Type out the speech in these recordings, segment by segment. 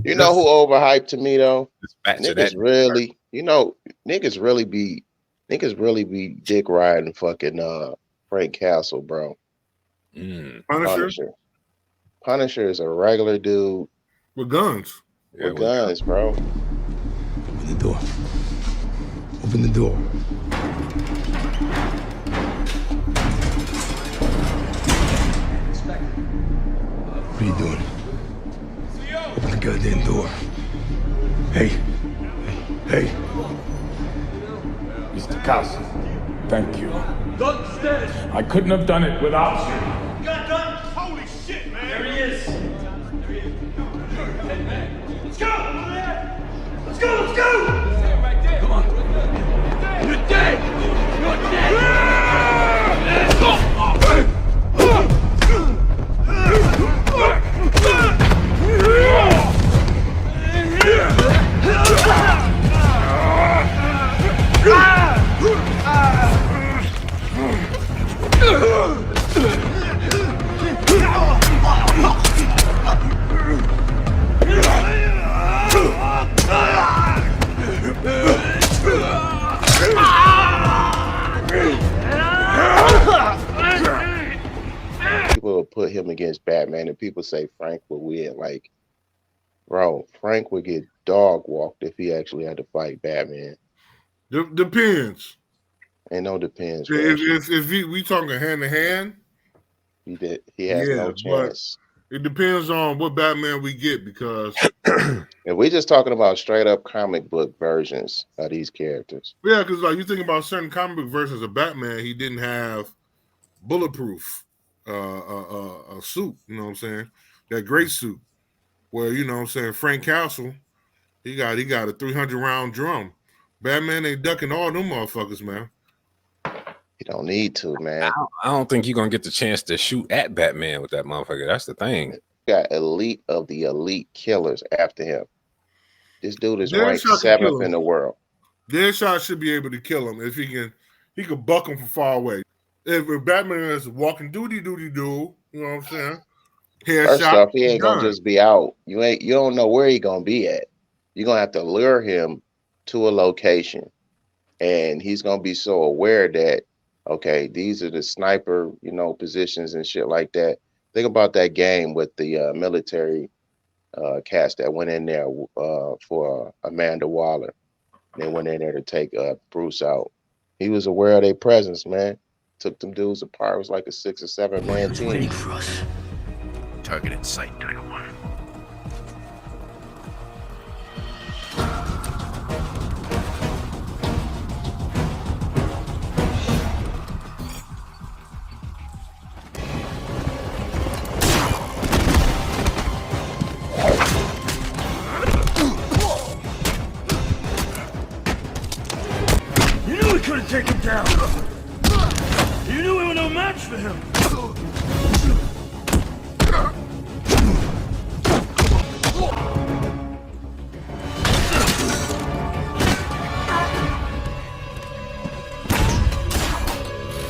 You know who overhyped to me though? Dispatcher that. Niggas really, niggas really be dick riding fucking Frank Castle, bro. Mm, Punisher Punisher. Punisher is a regular dude with guns. yeah, with guns, bro. Open the door. Open the door. What are you doing? Open the goddamn door. Hey. Hey. Mr. Castle, thank you. I couldn't have done it without you. Got done? Holy shit, man! There he is. Let's go! Let's go! Let's go! Come on. You're dead. You're dead. People will put him against Batman, and people say Frank will win. Like, bro, Frank would get dog walked if he actually had to fight Batman. Depends. Ain't no depends. Bro. If we talking hand to hand, he has no chance. It depends on what Batman we get, because if we just talking about straight up comic book versions of these characters. Yeah, because like you think about certain comic book versions of Batman, he didn't have bulletproof a suit, you know what I'm saying? That great suit. Where, you know what I'm saying, Frank Castle, he got a 300 round drum. Batman ain't ducking all them motherfuckers, man. You don't need to, man. I don't think you're gonna get the chance to shoot at Batman with that motherfucker. That's the thing. Got elite of the elite killers after him. This dude is ranked 7th in the world. Deadshot should be able to kill him if he can buck him from far away. If Batman is walking doody do, you know what I'm saying? First off, he ain't gonna just be out. You don't know where he gonna be at. You're gonna have to lure him to a location, and he's gonna be so aware that, okay, these are the sniper, positions and shit like that. Think about that game with the military cast that went in there for Amanda Waller. They went in there to take Bruce out. He was aware of their presence, man. Took them dudes apart. It was like a 6 or 7 man team. Waiting for us. Target in sight, Dino 1. You knew we couldn't take him down. You knew we were no match for him.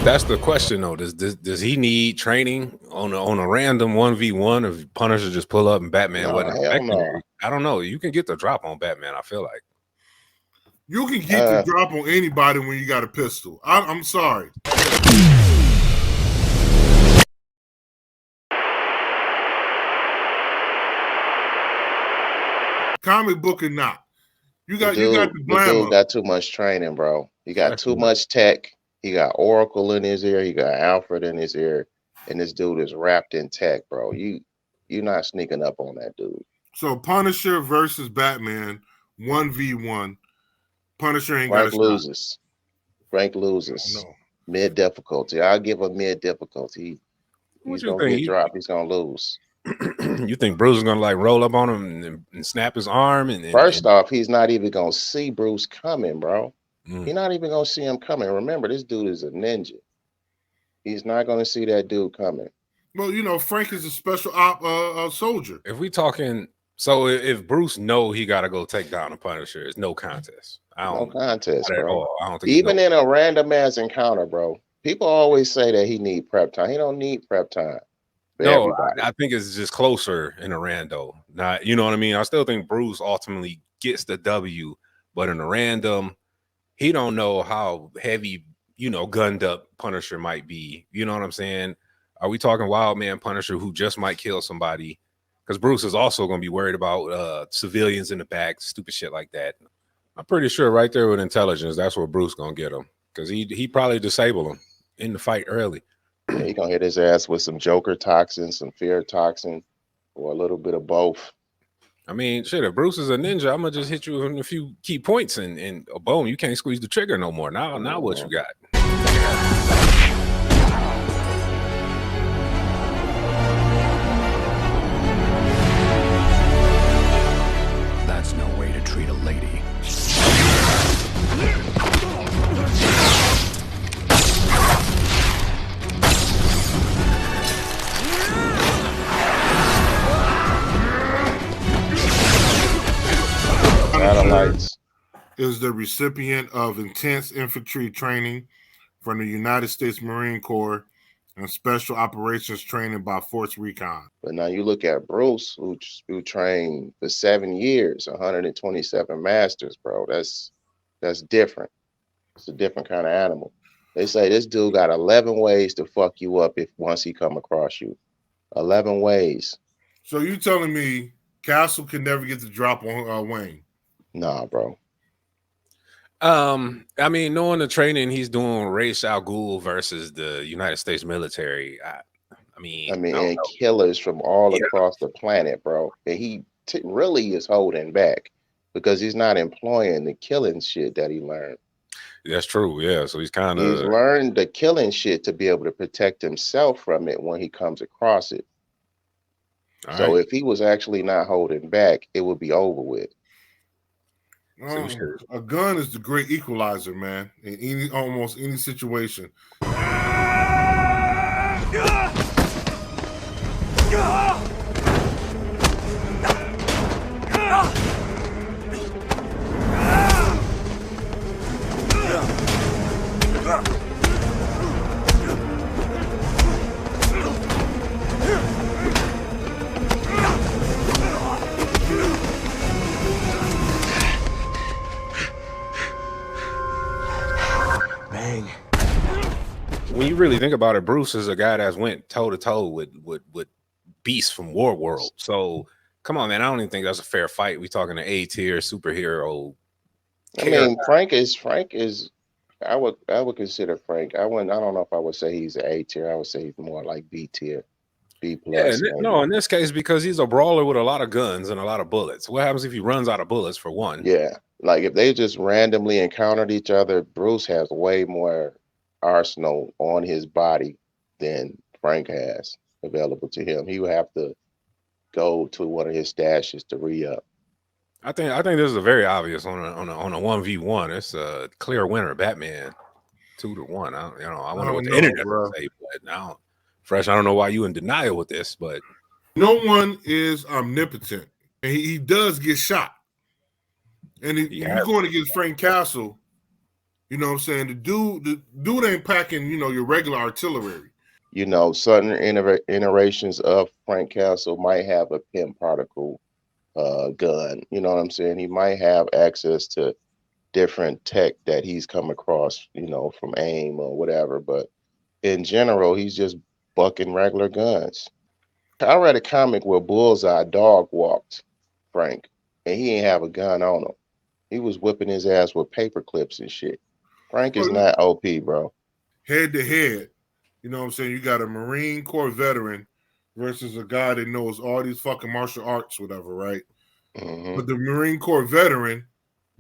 That's the question, though. Does he need training on a random 1v1 if Punisher just pull up and Batman wasn't expecting it? I don't know. You can get the drop on Batman, I feel like. You can get the drop on anybody when you got a pistol. I'm sorry. Comic book or not. You got the dude got too much training, bro. He got too much tech. He got Oracle in his ear. He got Alfred in his ear. And this dude is wrapped in tech, bro. You're not sneaking up on that dude. So Punisher versus Batman, 1v1. Punisher ain't got a loses. Frank loses. No. Mid difficulty. I'll give him mid difficulty. He's gonna get dropped. He's gonna lose. You think Bruce is gonna like roll up on him and snap his arm? First off, he's not even gonna see Bruce coming, bro. He's not even gonna see him coming. Remember, this dude is a ninja. He's not gonna see that dude coming. Well, Frank is a special op soldier. If we talking, so if Bruce know he gotta go take down a Punisher, it's no contest. No contest, bro. I don't think even in a random ass encounter, bro. People always say that he need prep time. He don't need prep time. No, I think it's just closer in a rando. Not, you know what I mean? I still think Bruce ultimately gets the W, but in a random, he don't know how heavy, gunned up Punisher might be. You know what I'm saying? Are we talking Wild Man Punisher who just might kill somebody? Because Bruce is also going to be worried about civilians in the back, stupid shit like that. I'm pretty sure right there with intelligence, that's where Bruce going to get him. Because he probably disable him in the fight early. Yeah, he gonna hit his ass with some Joker toxin, some fear toxin, or a little bit of both. I mean, shit, if Bruce is a ninja, I'm gonna just hit you in a few key points and boom, you can't squeeze the trigger no more. Now what you got? That's no way to treat a lady. Satellites is the recipient of intense infantry training from the United States Marine Corps and special operations training by Force Recon. But now you look at Bruce, who trained for 7 years, 127 masters, bro. That's different. It's a different kind of animal. They say this dude got 11 ways to fuck you up once he come across you. 11 ways. So you telling me Castle can never get the drop on Wayne? Nah, bro. I mean, knowing the training he's doing Ra's al Ghul versus the United States military, I mean, and killers from all across the planet, bro. And he really is holding back because he's not employing the killing shit that he learned. That's true, yeah. So he's learned the killing shit to be able to protect himself from it when he comes across it. So if he was actually not holding back, it would be over with. A gun is the great equalizer, man, in almost any situation. When you really think about it, Bruce is a guy that's went toe to toe with beasts from Warworld. So come on, man. I don't even think that's a fair fight. We talking an A-tier superhero. I mean, Frank is. I would consider Frank. I don't know if I would say he's an A-tier. I would say he's more like B-tier, B+. Yeah, no, in this case, because he's a brawler with a lot of guns and a lot of bullets. What happens if he runs out of bullets for one? Yeah, like if they just randomly encountered each other, Bruce has way more arsenal on his body than Frank has available to him. He would have to go to one of his stashes to re-up. I think this is a very obvious on a 1v1. It's a clear winner, Batman 2-1. I wonder what the internet will say, but now Fresh, I don't know why you in denial with this, but no one is omnipotent, and he does get shot. And you're going against Frank Castle. You know what I'm saying? The dude ain't packing, your regular artillery. Certain iterations of Frank Castle might have a pin particle gun. You know what I'm saying? He might have access to different tech that he's come across, from AIM or whatever. But in general, he's just bucking regular guns. I read a comic where Bullseye dog walked Frank, and he ain't have a gun on him. He was whipping his ass with paper clips and shit. Frank is not OP, bro. Head to head, you know what I'm saying? You got a Marine Corps veteran versus a guy that knows all these fucking martial arts, whatever, right? Mm-hmm. But the Marine Corps veteran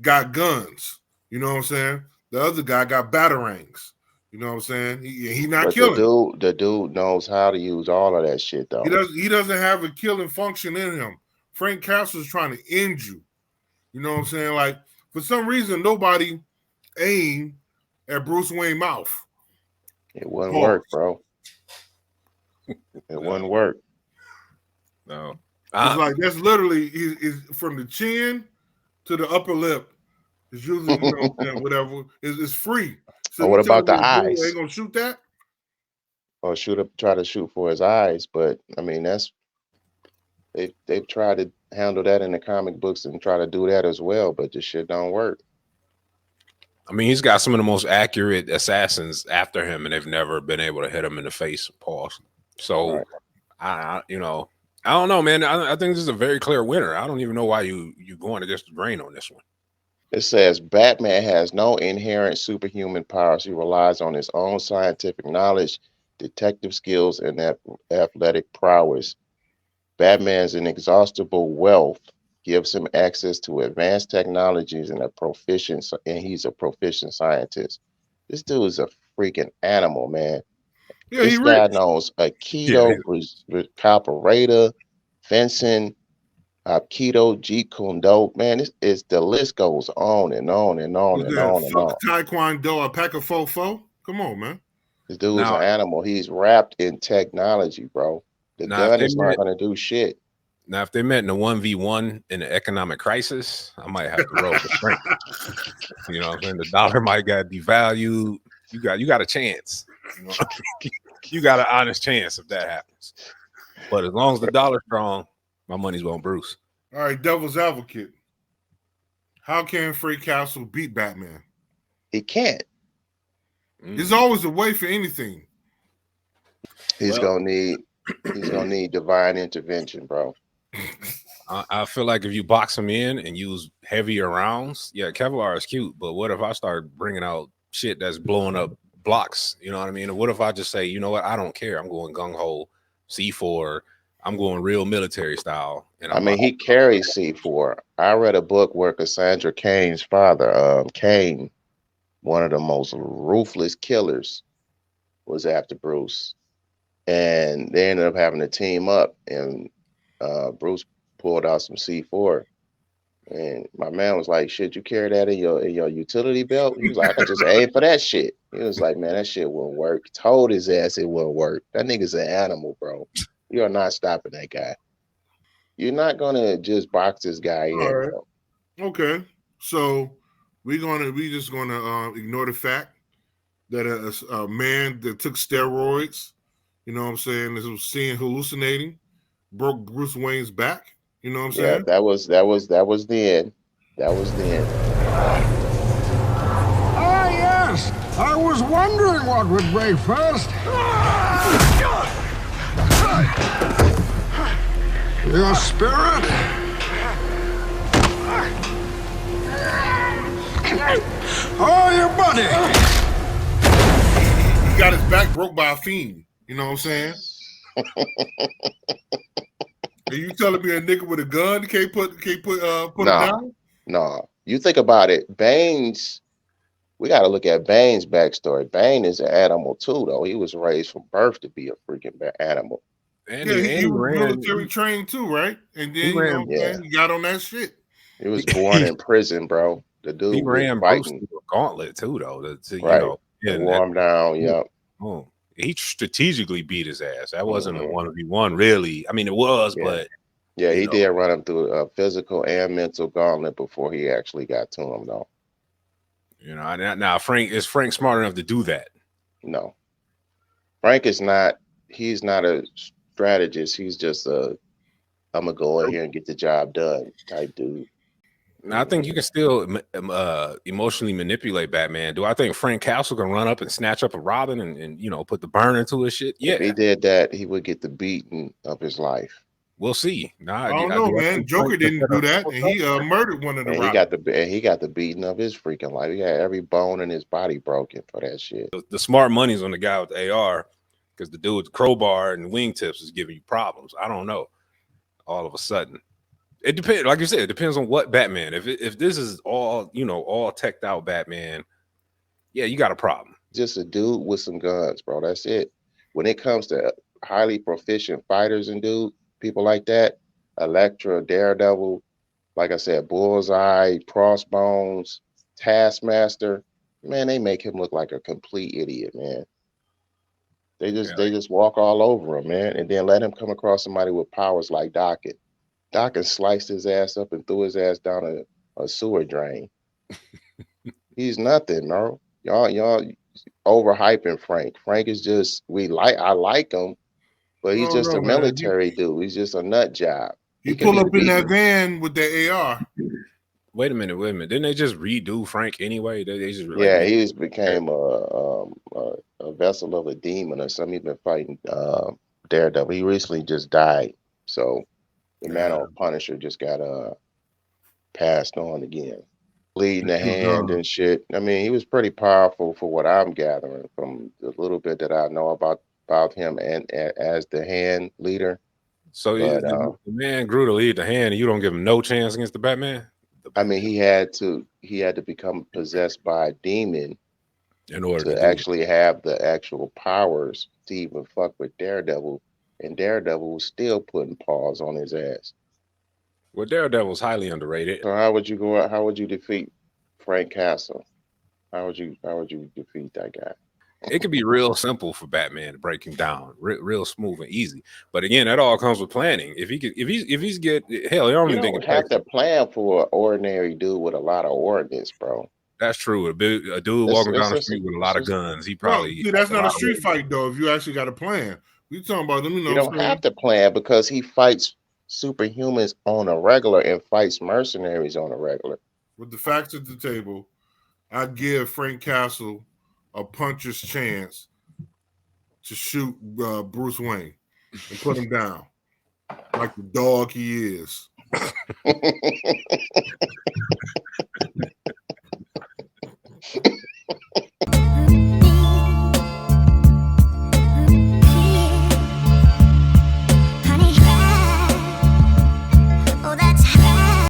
got guns. You know what I'm saying? The other guy got batarangs. You know what I'm saying? He not killing. The dude knows how to use all of that shit, though. He doesn't have a killing function in him. Frank Castle is trying to end you. You know what I'm saying? Like, for some reason, nobody aimed at Bruce Wayne's mouth. It wouldn't work, bro. It wouldn't work. No. It's like that's literally is from the chin to the upper lip. It's usually whatever. It's free. So what about the eyes? Ain't gonna shoot that? or try to shoot for his eyes. But I mean, they've tried to handle that in the comic books and try to do that as well, but the shit don't work. I mean, he's got some of the most accurate assassins after him, and they've never been able to hit him in the face. Pause. So, right. I don't know, man. I think this is a very clear winner. I don't even know why you going against the grain on this one. It says Batman has no inherent superhuman powers. He relies on his own scientific knowledge, detective skills, and athletic prowess. Batman's inexhaustible wealth gives him access to advanced technologies and he's a proficient scientist. This dude is a freaking animal, man. Yeah, this guy knows Aikido, Capoeira, fencing, Aikido, Jeet Kune Do. Man, the list goes on and on and on and on and on. Taekwondo, a pack of fofo. Come on, man. This dude's an animal. He's wrapped in technology, bro. The gun is not going to do shit. Now, if they met in a 1v1 in an economic crisis, I might have to roll the strength. You know what I'm saying? The dollar might got devalued. You got a chance. You know? You got an honest chance if that happens. But as long as the dollar's strong, my money's on Bruce. All right, devil's advocate. How can Frank Castle beat Batman? He can't. There's always a way for anything. He's gonna need divine intervention, bro. I feel like if you box him in and use heavier rounds, yeah, Kevlar is cute, but what if I start bringing out shit that's blowing up blocks? You know what I mean? Or what if I just say, you know what, I don't care. I'm going gung-ho C4. I'm going real military style. And I mean, he carries C4. I read a book where Cassandra Cain's father, Cain, one of the most ruthless killers, was after Bruce. And they ended up having to team up, and Bruce pulled out some C4. And my man was like, shit, you carry that in your utility belt? He was like, I just aim for that shit. He was like, man, that shit wouldn't work. Told his ass it wouldn't work. That nigga's an animal, bro. You are not stopping that guy. You're not gonna just box this guy in. Right. Okay. So we just gonna ignore the fact that a man that took steroids, you know what I'm saying, was hallucinating, broke Bruce Wayne's back. You know what I'm saying? Yeah, that was the end. That was the end. Ah, yes. I was wondering what would break first. Your spirit? Oh, your buddy. He got his back broke by a fiend. You know what I'm saying? Are you telling me a nigga with a gun can't put it down? No. You think about it, Bane's. We got to look at Bane's backstory. Bane is an animal too, though. He was raised from birth to be a freaking animal. And he was military trained too, right? And then he got on that shit. He was born in prison, bro. The dude he ran Bruce through a gauntlet too, though. Warm down. Yep. Oh, he strategically beat his ass. That wasn't a 1v1, really. I mean, it was, but he did run him through a physical and mental gauntlet before he actually got to him, though. You know, now Frank smart enough to do that? No, Frank is not. He's not a strategist. He's just I'm gonna go in here and get the job done type dude. Now, I think you can still emotionally manipulate Batman. Do I think Frank Castle can run up and snatch up a Robin and put the burn into his shit? Yeah. If he did that, he would get the beating of his life. We'll see. I don't know, man. Joker didn't do that, and he murdered one of the. He got the beating of his freaking life. He had every bone in his body broken for that shit. The smart money's on the guy with the AR, because the dude with the crowbar and the wingtips is giving you problems. I don't know. All of a sudden, it depends. Like you said, it depends on what Batman. If this is all all teched out Batman, yeah, you got a problem. Just a dude with some guns, bro. That's it. When it comes to highly proficient fighters and people like that, Elektra, Daredevil, like I said, Bullseye, Crossbones, Taskmaster, man, they make him look like a complete idiot, man. They just walk all over him, man, and then let him come across somebody with powers like Dokken. Dokken sliced his ass up and threw his ass down a sewer drain. He's nothing, bro. Y'all overhyping Frank. Frank is just I like him, but he's just a military dude. He's just a nut job. He pull up in that van with the AR. Wait a minute. Didn't they just redo Frank anyway? They just he became a vessel of a demon or something. He's been fighting Daredevil. He recently just died, so the man on Punisher just got passed on again, bleeding the hand and shit. I mean, he was pretty powerful for what I'm gathering from the little bit that I know about him and as the hand leader. So the man grew to lead the hand, and you don't give him no chance against the Batman. I mean, he had to become possessed by a demon in order to actually have the actual powers to even fuck with Daredevil, and Daredevil was still putting paws on his ass. Well, Daredevil's highly underrated. So how would you go out? How would you defeat Frank Castle? How would you defeat that guy? It could be real simple for Batman to break him down, real smooth and easy. But again, that all comes with planning. If he's get hell, I don't even think have to plan for an ordinary dude with a lot of ordnance, bro. That's true. A dude walking down the street with a lot of guns, he probably. See, that's not a street fight though. If you actually got a plan, we talking about them. You don't have to plan because he fights superhumans on a regular and fights mercenaries on a regular. With the facts at the table, I give Frank Castle a puncher's chance to shoot Bruce Wayne and put him down like the dog he is.